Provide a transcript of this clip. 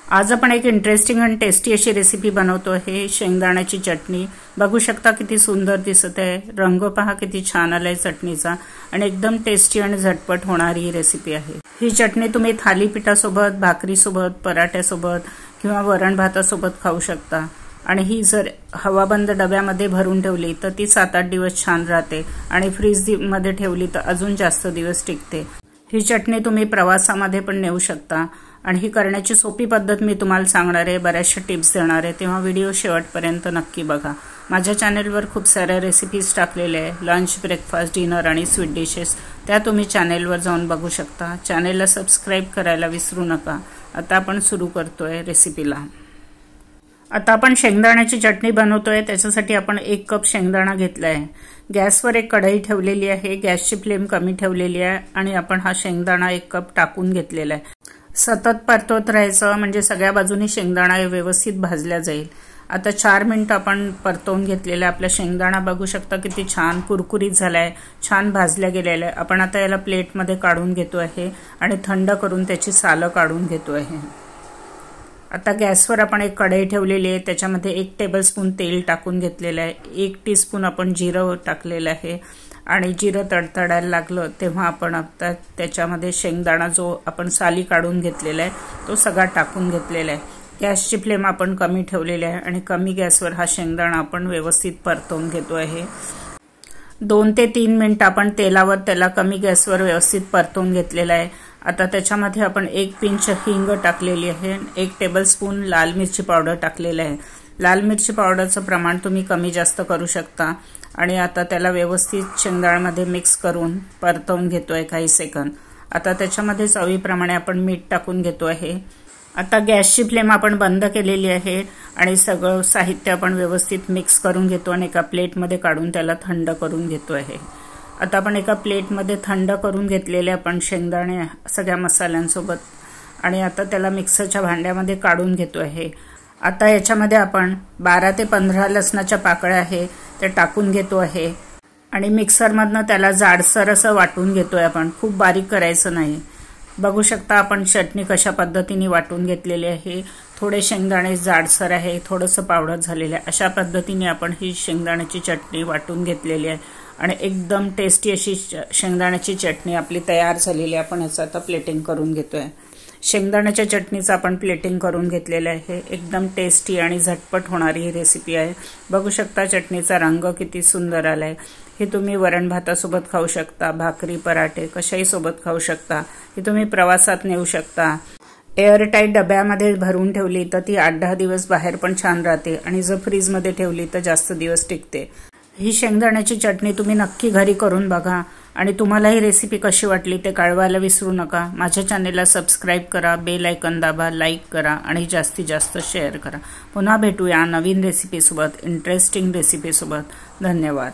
आज आपण एक इंटरेस्टिंग आणि टेस्टी अशी रेसिपी बनवतो आहे, शेंगदाण्याची चटणी। बघू शकता किती सुंदर दिसत आहे, रंग पहा किती छान आलाय चटणीचा आणि एकदम टेस्टी आणि झटपट होणारी ही रेसिपी आहे। ही चटणी तुम्ही थालीपीठासोबत, भाकरीसोबत, पराठ्यासोबत किंवा वरण भातासोबत खाऊ शकता आणि ही जर हवाबंद डब्यामध्ये भरून ठेवली तर ती 7-8 दिवस छान राहते आणि फ्रीज मध्ये ठेवली तर अजून जास्त दिवस टिकते। ही चटणी तुम्ही प्रवासामध्ये पण नेऊ शकता आणि ही करण्याची सोपी पद्धत मी तुम्हाला सांगणार आहे, बऱ्याचशा टिप्स देणार आहे, तेव्हा व्हिडिओ शेवटपर्यंत नक्की बघा। माझ्या चॅनलवर खूप साऱ्या रेसिपीज टाकलेल्या आहे, लंच, ब्रेकफास्ट, डिनर आणि स्वीट डिशेस, त्या तुम्ही चॅनलवर जाऊन बघू शकता। चॅनलला सबस्क्राइब करायला विसरू नका। आता आपण सुरू करतोय रेसिपीला। आता आपण शेंगदाण्याची चटणी बनवतोय, त्याच्यासाठी आपण 1 कप शेंगदाणा घेतला आहे। गॅसवर एक कढई ठेवलेली आहे, गॅसची फ्लेम कमी ठेवलेली आहे आणि आपण हा शेंगदाणा 1 कप टाकून घेतलेला आहे। सतत परतवत राहायचं म्हणजे सगळ्या बाजूनी शेंगदाणा व्यवस्थित भाजला जाईल। आता 4 मिनिट आपण परतवून घेतलेला आपला शेंगदाणा बघू शकता किती छान कुरकुरीत झालाय, छान भाजला गेलेला आहे। आपण आता याला प्लेटमध्ये काढून घेतो आहे आणि थंड करून त्याची सालं काढून घेतो आहे। आता गॅसवर आपण एक कढई ठेवलेली आहे, त्याच्यामध्ये 1 टेबलस्पून तेल टाकून घेतलेलं आहे। 1 टीस्पून आपण जिरं टाकलेलं आहे आणि जिरं तडतडायला लागलं तेव्हा आपण आता त्याच्यामध्ये शेंगदाणा जो आपण साली काढून घेतलेला आहे तो सगळा टाकून घेतलेला आहे। गॅसची फ्लेम आपण कमी ठेवलेली आहे आणि कमी गॅसवर हा शेंगदाणा आपण व्यवस्थित परतवून घेतो आहे। 2 ते 3 मिनिट आपण तेलावर त्याला कमी गॅसवर व्यवस्थित परतवून घेतलेला आहे। आता त्याच्यामध्ये आपण 1 पिंच हिंग टाकलेली आहे, 1 टेबलस्पून लाल मिरची पावडर टाकलेलं आहे। लाल मिरची पावडरचं प्रमाण तुम्ही कमी जास्त करू शकता आणि आता त्याला व्यवस्थित शेंगदाण्यामध्ये मिक्स करून परतवून घेतोय काही सेकंद। आता त्याच्यामध्ये चवीप्रमाणे आपण मीठ टाकून घेतो आहे। आता गॅसची फ्लेम आपण बंद केलेली आहे आणि सगळं साहित्य आपण व्यवस्थित मिक्स करून घेतो आणि एका प्लेटमध्ये काढून त्याला थंड करून घेतो आहे। आता आपण एका प्लेटमध्ये थंड करून घेतलेले आपण शेंगदाणे सगळ्या मसाल्यांसोबत आणि आता त्याला मिक्सरच्या भांड्यामध्ये काढून घेतो आहे। आता याच्यामध्ये आपण 12 ते 15 लसणाच्या पाकळ्या आहे ते टाकून घेतो आहे आणि मिक्सरमधनं त्याला जाडसर असं वाटून घेतोय आपण, खूप बारीक करायचं नाही। बघू शकता आपण चटणी कशा पद्धतीने वाटून घेतलेली आहे। थोडे शेंगदाणे जाडसर आहे, थोडंसं पावडर झालेलं आहे, अशा पद्धतीने आपण ही शेंगदाण्याची चटणी वाटून घेतलेली आहे आणि एकदम टेस्टी अशी शेंगदाण्याची चटणी आपली तयार झालेली आहे। आपण याचं आता प्लेटिंग करून घेतोय। शेंगदाण्याच्या चटणीचं आपण प्लेटिंग करून घेतलेलं आहे। एकदम टेस्टी आणि झटपट होणारी ही रेसिपी आहे। बघू शकता चटणीचा रंग किती सुंदर आलाय। हे तुम्ही वरण भातासोबत खाऊ शकता, भाकरी, पराठे कशाही सोबत खाऊ शकता। हे तुम्ही प्रवासात नेऊ शकता। एअरटाईट डब्यामध्ये भरून ठेवली तर ती 8-10 दिवस बाहेर पण छान राहते आणि जर फ्रीजमध्ये ठेवली तर जास्त दिवस टिकते। ही शेंगदाण्याची चटणी तुम्ही नक्की घरी करून बघा आणि तुम्हाला ही रेसिपी कशी वाटली ते कळवायला विसरू नका। माझ्या चॅनलला सबस्क्राइब करा, बेल आयकॉन दाबा, लाईक करा आणि जास्तीत जास्त शेअर करा। पुन्हा भेटूया नवीन रेसिपीसोबत, इंटरेस्टिंग रेसिपीसोबत। धन्यवाद।